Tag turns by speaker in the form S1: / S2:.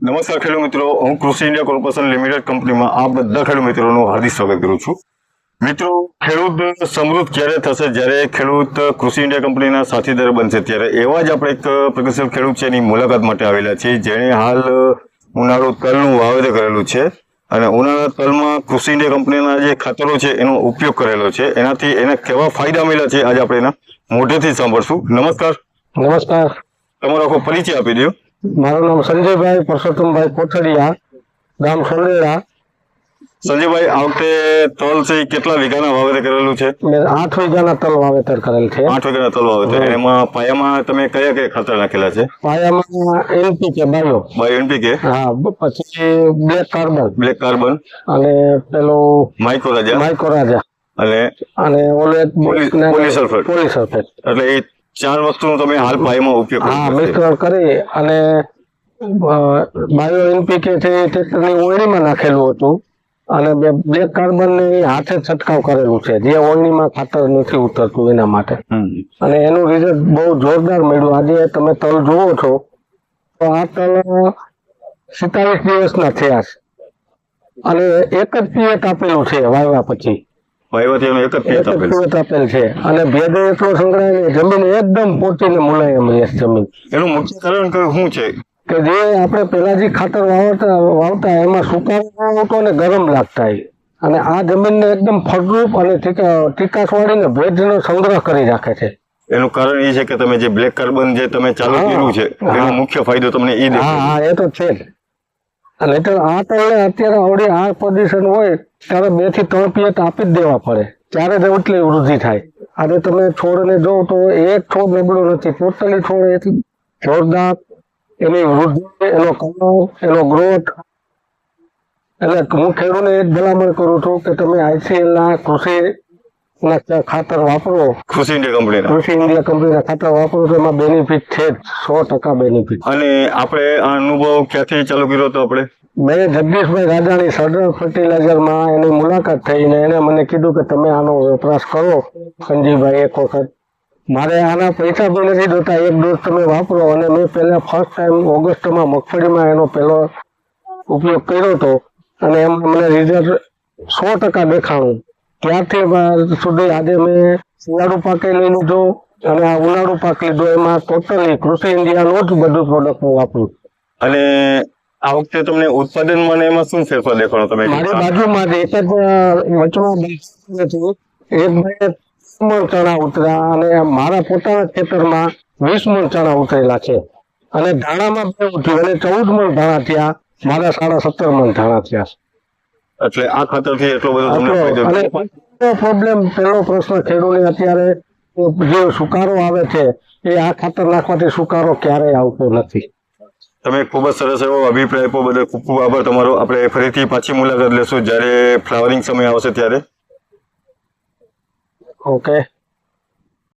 S1: નમસ્કાર ખેડૂત મિત્રો, હું કૃષિ ઇન્ડિયા કોર્પોરેશન લિમિટેડ કંપનીમાં આ બધા ખેડૂત મિત્રોનું હાર્દિક સ્વાગત કરું છું. મિત્રો, ખેડૂત સમૃદ્ધ ક્યારે થશે જ્યારે ખેડૂત કૃષિ ઇન્ડિયા કંપનીના સાથીદાર બનશે ત્યારે એવા જ આપણે એક પ્રગતિશીલ ખેડૂત છે એની મુલાકાત માટે આવેલા છે જેણે હાલ ઉનાળુ તલનું વાવેતર કરેલું છે અને ઉનાળા તલમાં કૃષિ ઇન્ડિયા કંપનીના જે ખાતરો છે એનો ઉપયોગ કરેલો છે. એનાથી એને કેવા ફાયદા મળ્યા છે આજે આપણે એના મોઢેથી સાંભળશું. નમસ્કાર.
S2: નમસ્કાર.
S1: તમારો આખો પરિચય આપી દો.
S2: મારું નામ સંજયભાઈ પરસોત્તમભાઈ કોઠડિયા, ગામ સોંદેડા.
S1: સંજયભાઈ, આ વખતે તલ છે એ કેટલા વીઘાના વાવેતર કરેલું છે?
S2: મેં 8 વીઘાના તલ વાવેતર કરેલ છે.
S1: 8 વીઘાના તલ વાવેતર. એમાં પાયામાં તમે કયા કયા ખાતર નાખેલા છે?
S2: પાયામાં એનપીકે બાયો
S1: એનપીકે,
S2: હા, પછી બ્લેક કાર્બન
S1: અને
S2: પેલો માઇક્રોરાજા અને ઓલે પોલીસલ્ફેટ.
S1: એટલે એ 4 વસ્તુનો તમે હાલ પાયામાં ઉપયોગ કરો?
S2: હા, મિશ્રણ કરી અને બાયો એનપીકે છે ટ્રેક્ટરની ઓળણીમાં નાખેલું હતું અને બ્લેક કાર્બન ને હાથે છંટકાવ કરેલું છે જે ઓળણીમાં ખાતર નથી ઉતરતું એના માટે. અને એનું રિઝલ્ટ બહુ જોરદાર મળ્યું. આજે તમે તલ જુઓ છો તો આ તલ 47 દિવસના થયા છે અને એક જ પિયત આપેલું છે વાવ્યા પછી. આપેલ છે અને ભેદ એટલો સંગ્રહાય જમીન એકદમ પોચી ને મુલાયમ રહે જમીન.
S1: એનું મુખ્ય કારણ શું છે?
S2: કે જે આપણે પેલા જે ખાતર વાવતા એમાં સુકારો આવતો અને ગરમ લાગતા અને આ જમીનને એકદમ ફળદ્રુપ અને ટીકાશ વાળીને ભેજનો સંગ્રહ કરી રાખે છે.
S1: એનું કારણ એ છે કે તમે જે બ્લેક કાર્બન જે તમે ચાલુ કર્યું છે એનો મુખ્ય ફાયદો તમને એ દેખાય.
S2: હા, એ તો છે જ. અને આ તળને અત્યારે આવડી આ પોઝિશન હોય ત્યારે 2 થી 3 પિયત આપી જ દેવા પડે ત્યારે જ એટલી વૃદ્ધિ થાય. આજે તમે છોડને જો તો એક છોડ નબળો નથી, ટોટલી છોડ એટલી જોરદાર એની વૃદ્ધિ, એનો કલર, એનો ગ્રોથ. એટલે હું ખેડૂતને એ જ ભલામણ કરું છું કે તમે ICL ના કૃષિ ખાતર વાપરો.
S1: કૃષિ ઇન્ડિયા
S2: કંપનીના ખાતર વાપરો તો એમાં બેનિફિટ છે જ, 100% બેનિફિટ.
S1: અને આપણે આ અનુભવ ક્યાંથી ચાલુ કર્યો હતો? આપણે
S2: મેં જગદીશભાઈ રાજાણી સર્ડર ફર્ટિલાઇઝરમાં એની મુલાકાત થઈને એને મને કીધું કે તમે આનો વપરાશ કરો સંજીવભાઈ એક વખત. મારે આના પૈસા પણ નથી જોતા, એક ડોઝ તમે વાપરો. અને મેં પહેલા ફર્સ્ટ ટાઈમ ઓગસ્ટમાં મગફળીમાં એનો પહેલો ઉપયોગ કર્યો હતો અને એમાં મને રિઝલ્ટ 100% દેખાણું. ત્યારથી સુધી આજે મેં શિયાળુ પાક લઈ લીધો અને આ ઉનાળુ પાક લીધો. એમાં ટોટલી કૃષિ ઇન્ડિયાનું જ બધું પ્રોડક્ટ હું વાપરું.
S1: અને આ વખતે તમને ઉત્પાદનમાં એમાં શું ફેરફાર દેખાણો? તમે
S2: મારી બાજુમાં એક જ વચમાં એક ભાઈ 30 મણ ચણા ઉતર્યા અને મારા પોતાના ખેતરમાં 20 મણ ચણા ઉતરેલા છે અને ધાણામાં 2 ઉઠ્યું અને 14 મણ ધાણા થયા. મારા 17.5 મણ ધાણા થયા.
S1: એટલે આ ખાતરથી એટલો બધો તમને ફાયદો.
S2: અને પ્રોબ્લેમ, પહેલો પ્રશ્ન ખેડૂતને અત્યારે જે સુકારો આવે છે એ આ ખાતર નાખવાથી સુકારો ક્યારેય આવતો નથી.
S1: તમે ખૂબ જ સરસ એવો અભિપ્રાય આપ્યો, બદલ ખૂબ ખૂબ આભાર તમારો. આપણે ફરીથી પાછી મુલાકાત લેશું જ્યારે ફ્લાવરિંગ સમય આવશે ત્યારે.
S2: ઓકે.